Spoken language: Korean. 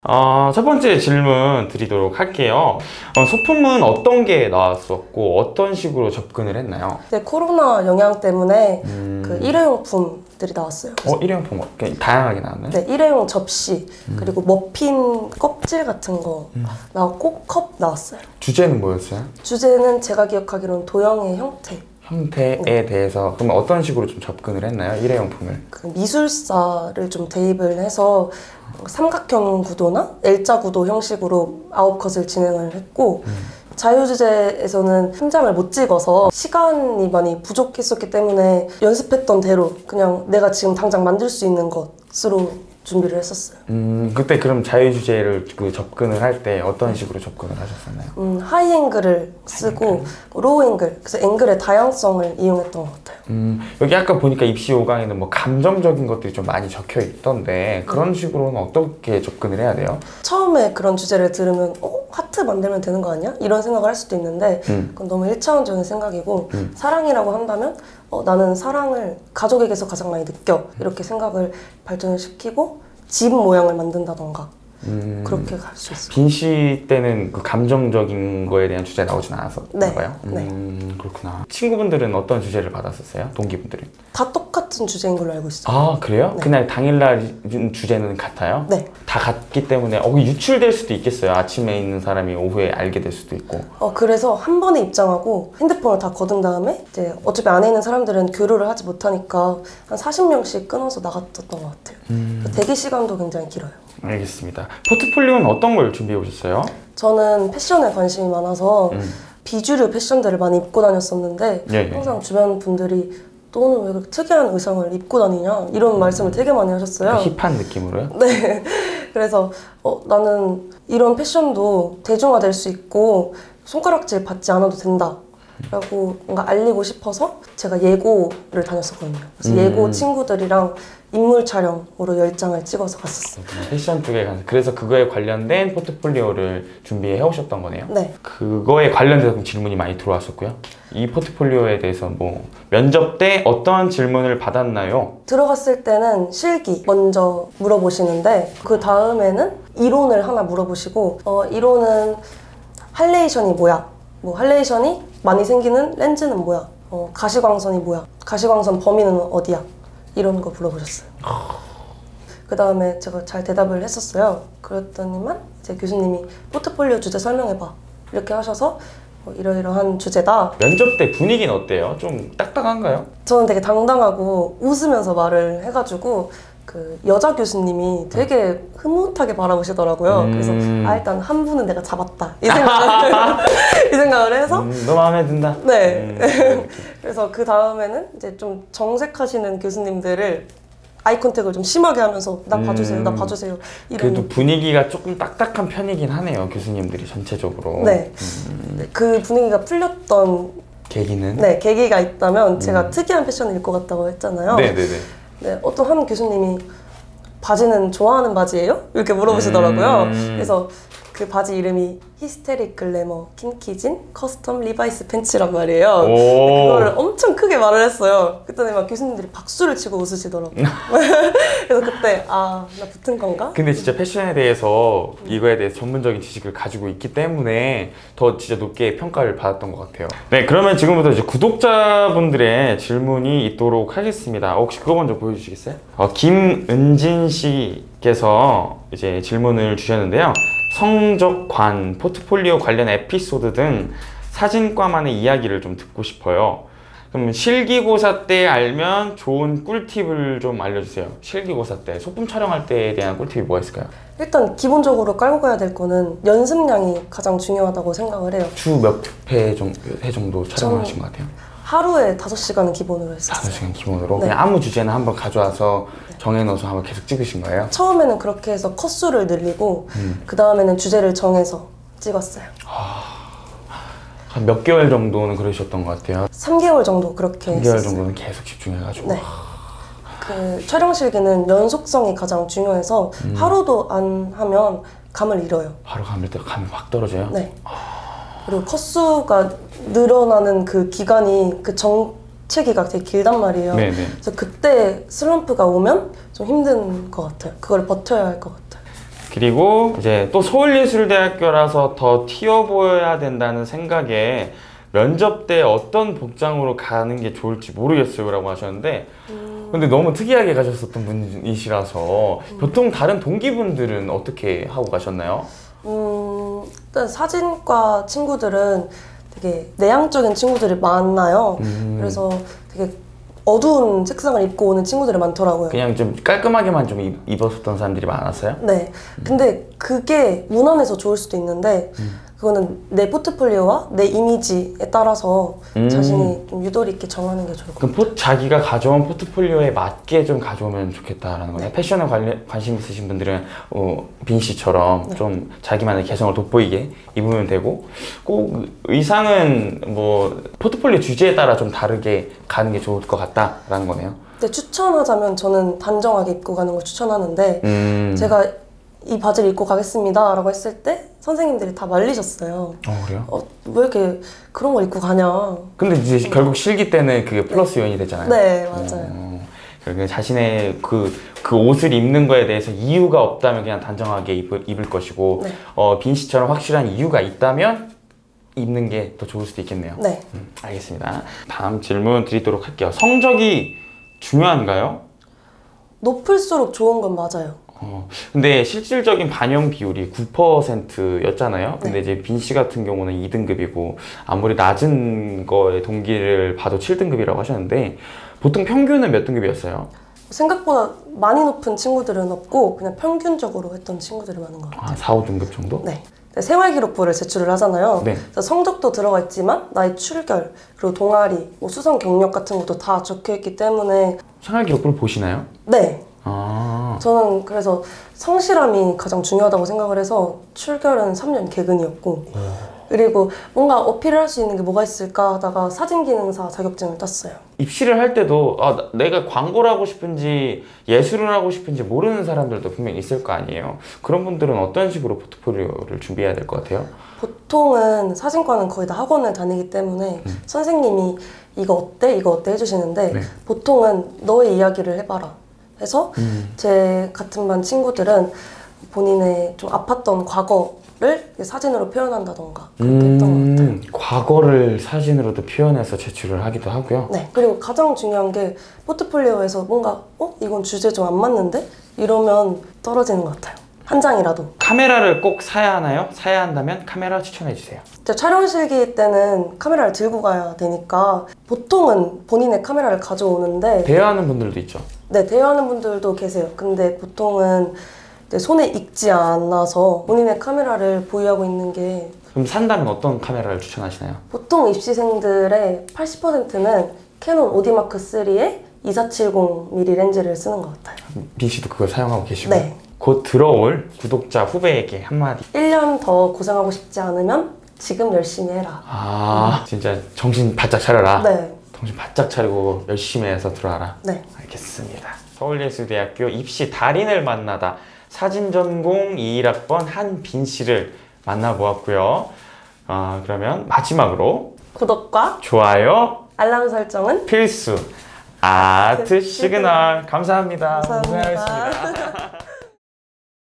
첫 번째 질문 드리도록 할게요. 소품은 어떤 게 나왔었고 어떤 식으로 접근을 했나요? 네, 코로나 영향 때문에 그 일회용품들이 나왔어요. 일회용품 다양하게 나왔나요? 네, 일회용 접시, 그리고 머핀 껍질 같은 거 나왔고 컵 나왔어요. 주제는 뭐였어요? 주제는 제가 기억하기로는 도형의 형태에 네. 대해서 그럼 어떤 식으로 좀 접근을 했나요? 일회용품을? 그 미술사를 좀 대입을 해서 삼각형 구도나 L자 구도 형식으로 9컷을 진행을 했고 자유주제에서는 한 장을 못 찍어서 시간이 많이 부족했었기 때문에 연습했던 대로 그냥 내가 지금 당장 만들 수 있는 것으로 준비를 했었어요. 그때 그럼 자유주제를 접근을 할 때 어떤 식으로 접근을 하셨었나요? 하이 앵글을 쓰고 로우 앵글, 그래서 앵글의 다양성을 이용했던 것 같아요. 여기 아까 보니까 입시 5강에는 뭐 감정적인 것들이 좀 많이 적혀 있던데 그런 식으로는 어떻게 접근을 해야 돼요? 처음에 그런 주제를 들으면 하트 만들면 되는 거 아니야? 이런 생각을 할 수도 있는데 그건 너무 1차원적인 생각이고 사랑이라고 한다면 나는 사랑을 가족에게서 가장 많이 느껴 이렇게 생각을 발전을 시키고 집 모양을 만든다던가 그렇게 갈 수 있어요. 빈씨 때는 그 감정적인 거에 대한 주제가 나오진 않았었나 봐요? 네. 그렇구나. 친구분들은 어떤 주제를 받았었어요? 동기분들은? 다 똑같은 주제인 걸로 알고 있어요. 아, 그래요? 네. 그날 당일날 주제는 같아요? 네. 다 같기 때문에 유출될 수도 있겠어요. 아침에 있는 사람이 오후에 알게 될 수도 있고. 그래서 한 번에 입장하고 핸드폰을 다 거둔 다음에 이제 어차피 안에 있는 사람들은 교류를 하지 못하니까 한 40명씩 끊어서 나갔었던 것 같아요. 대기 시간도 굉장히 길어요. 알겠습니다. 포트폴리오는 어떤 걸 준비해 오셨어요? 저는 패션에 관심이 많아서 비주류 패션들을 많이 입고 다녔었는데 예. 항상 주변 분들이 너는 왜 그렇게 특이한 의상을 입고 다니냐 이런 말씀을 되게 많이 하셨어요. 힙한 느낌으로요? 네. 그래서 나는 이런 패션도 대중화될 수 있고 손가락질 받지 않아도 된다 라고 뭔가 알리고 싶어서 제가 예고를 다녔었거든요. 그래서 예고 친구들이랑 인물 촬영으로 10장을 찍어서 갔었어요. 패션 쪽에 그래서 그거에 관련된 포트폴리오를 준비해 오셨던 거네요? 네. 그거에 관련돼서 질문이 많이 들어왔었고요. 이 포트폴리오에 대해서 뭐 면접 때 어떠한 질문을 받았나요? 들어갔을 때는 실기 먼저 물어보시는데 그 다음에는 이론을 하나 물어보시고 이론은 할레이션이 뭐야? 뭐 할레이션이 많이 생기는 렌즈는 뭐야? 가시광선이 뭐야? 가시광선 범위는 어디야? 이런 거 물어보셨어요. 그 다음에 제가 잘 대답을 했었어요. 그랬더니만 이제 교수님이 포트폴리오 주제 설명해봐 이렇게 하셔서 이러이러한 주제다. 면접 때 분위기는 어때요? 좀 딱딱한가요? 저는 되게 당당하고 웃으면서 말을 해가지고 그 여자 교수님이 되게 흐뭇하게 바라보시더라고요. 그래서 일단 한 분은 내가 잡았다 이 생각을 해서 너 마음에 든다. 네. 그래서 그 다음에는 이제 좀 정색하시는 교수님들을 아이 컨택을 좀 심하게 하면서 나 봐주세요, 나 봐주세요. 그래도 분위기가 조금 딱딱한 편이긴 하네요, 교수님들이 전체적으로. 네. 그 분위기가 풀렸던 계기는? 네, 계기가 있다면 제가 특이한 패션을 입고 갔다고 했잖아요. 네네네. 네, 어떤 한 교수님이 바지는 좋아하는 바지예요? 이렇게 물어보시더라고요. 그래서 그 바지 이름이 히스테릭 글래머 킨키진 커스텀 리바이스 팬츠란 말이에요. 그거를 엄청 크게 말을 했어요. 그랬더니 막 교수님들이 박수를 치고 웃으시더라고요. 그래서 그때 나 붙은 건가? 근데 진짜 패션에 대해서 이거에 대해서 전문적인 지식을 가지고 있기 때문에 더 진짜 높게 평가를 받았던 것 같아요. 네, 그러면 지금부터 이제 구독자분들의 질문이 있도록 하겠습니다. 혹시 그거 먼저 보여주시겠어요? 김은진 씨께서 이제 질문을 주셨는데요. 성적, 관, 포트폴리오 관련 에피소드 등 사진과만의 이야기를 좀 듣고 싶어요. 그럼 실기고사 때 알면 좋은 꿀팁을 좀 알려주세요. 실기고사 때, 소품 촬영할 때에 대한 꿀팁이 뭐가 있을까요? 일단 기본적으로 깔고 가야 될 거는 연습량이 가장 중요하다고 생각을 해요. 주 몇 회 정도 촬영을 하신 것 같아요? 하루에 5시간은 기본으로 했었어요. 5시간 기본으로? 네. 그냥 아무 주제나 한번 가져와서 정해놓어서 한번 계속 찍으신 거예요? 처음에는 그렇게 해서 컷수를 늘리고 그 다음에는 주제를 정해서 찍었어요. 한 몇 개월 정도는 그러셨던 것 같아요? 3개월 정도 그렇게 3개월 했었어요. 정도는 계속 집중해가지고. 네. 그 촬영 실기는 연속성이 가장 중요해서 하루도 안 하면 감을 잃어요. 바로 감을 때 감이 확 떨어져요? 네. 그리고 컷수가 늘어나는 그 기간이 그 정체기가 되게 길단 말이에요. 네네. 그래서 그때 슬럼프가 오면 좀 힘든 것 같아요. 그걸 버텨야 할 것 같아요. 그리고 이제 또 서울예술대학교라서 더 튀어 보여야 된다는 생각에 면접 때 어떤 복장으로 가는 게 좋을지 모르겠어요 라고 하셨는데 근데 너무 특이하게 가셨었던 분이시라서 보통 다른 동기분들은 어떻게 하고 가셨나요? 일단 사진과 친구들은 되게 내향적인 친구들이 많아요. 그래서 되게 어두운 색상을 입고 오는 친구들이 많더라고요. 그냥 좀 깔끔하게만 좀 입었었던 사람들이 많았어요? 네. 근데 그게 무난해서 좋을 수도 있는데 그거는 내 포트폴리오와 내 이미지에 따라서 자신이 좀 유도리 있게 정하는 게 좋을 것 같아요. 그럼 자기가 가져온 포트폴리오에 맞게 좀 가져오면 좋겠다라는 거네요. 네. 패션에 관심 있으신 분들은 빈 씨처럼 네. 좀 자기만의 개성을 돋보이게 입으면 되고 꼭 의상은 뭐 포트폴리오 주제에 따라 좀 다르게 가는 게 좋을 것 같다라는 거네요. 근데 추천하자면 저는 단정하게 입고 가는 걸 추천하는데 제가 이 바지를 입고 가겠습니다 라고 했을 때 선생님들이 다 말리셨어요. 그래요? 왜 이렇게 그런 걸 입고 가냐. 근데 이제 결국 실기 때는 그게 플러스 요인이 되잖아요. 네, 맞아요. 그러니까 자신의 그 옷을 입는 거에 대해서 이유가 없다면 그냥 단정하게 입을 것이고 네. 빈 씨처럼 확실한 이유가 있다면 입는 게 더 좋을 수도 있겠네요. 네. 알겠습니다. 다음 질문 드리도록 할게요. 성적이 중요한가요? 높을수록 좋은 건 맞아요. 근데 실질적인 반영 비율이 9%였잖아요. 근데 네. 이제 빈 씨 같은 경우는 2등급이고 아무리 낮은 거의 동기를 봐도 7등급이라고 하셨는데 보통 평균은 몇 등급이었어요? 생각보다 많이 높은 친구들은 없고 그냥 평균적으로 했던 친구들이 많은 것 같아요. 4, 5등급 정도? 네. 생활기록부를 제출을 하잖아요. 네. 그래서 성적도 들어가 있지만 나의 출결, 그리고 동아리, 뭐 수성 경력 같은 것도 다 적혀있기 때문에 생활기록부를 보시나요? 네. 아, 저는 그래서 성실함이 가장 중요하다고 생각을 해서 출결은 3년 개근이었고 그리고 뭔가 어필을 할 수 있는 게 뭐가 있을까 하다가 사진기능사 자격증을 땄어요. 입시를 할 때도 내가 광고를 하고 싶은지 예술을 하고 싶은지 모르는 사람들도 분명히 있을 거 아니에요. 그런 분들은 어떤 식으로 포트폴리오를 준비해야 될 것 같아요? 보통은 사진과는 거의 다 학원을 다니기 때문에 선생님이 이거 어때? 이거 어때? 해주시는데 네. 보통은 너의 이야기를 해봐라 해서 제 같은 반 친구들은 본인의 좀 아팠던 과거를 사진으로 표현한다던가 그렇게 했던 것 같아요. 과거를 사진으로도 표현해서 제출을 하기도 하고요. 네. 그리고 가장 중요한 게 포트폴리오에서 뭔가 이건 주제 좀 안 맞는데? 이러면 떨어지는 것 같아요. 한 장이라도. 카메라를 꼭 사야 하나요? 사야 한다면 카메라 추천해 주세요. 촬영 실기 때는 카메라를 들고 가야 되니까 보통은 본인의 카메라를 가져오는데 대여하는 분들도 있죠. 네, 대여하는 분들도 계세요. 근데 보통은 이제 손에 익지 않아서 본인의 카메라를 보유하고 있는 게 그럼 산다면 어떤 카메라를 추천하시나요? 보통 입시생들의 80%는 캐논 오디마크 3의 2470mm 렌즈를 쓰는 것 같아요. 빈 씨도 그걸 사용하고 계시고 네. 곧 들어올 구독자 후배에게 한마디. 1년 더 고생하고 싶지 않으면 지금 열심히 해라. 진짜 정신 바짝 차려라. 네. 정신 바짝 차리고 열심히 해서 들어와라. 네. 알겠습니다. 서울예술대학교 입시 달인을 만나다 사진전공 21학번 한빈 씨를 만나보았고요. 그러면 마지막으로 구독과 좋아요, 알람 설정은 필수 아트 시그널 감사합니다. 감사합니다. 고생하셨습니다.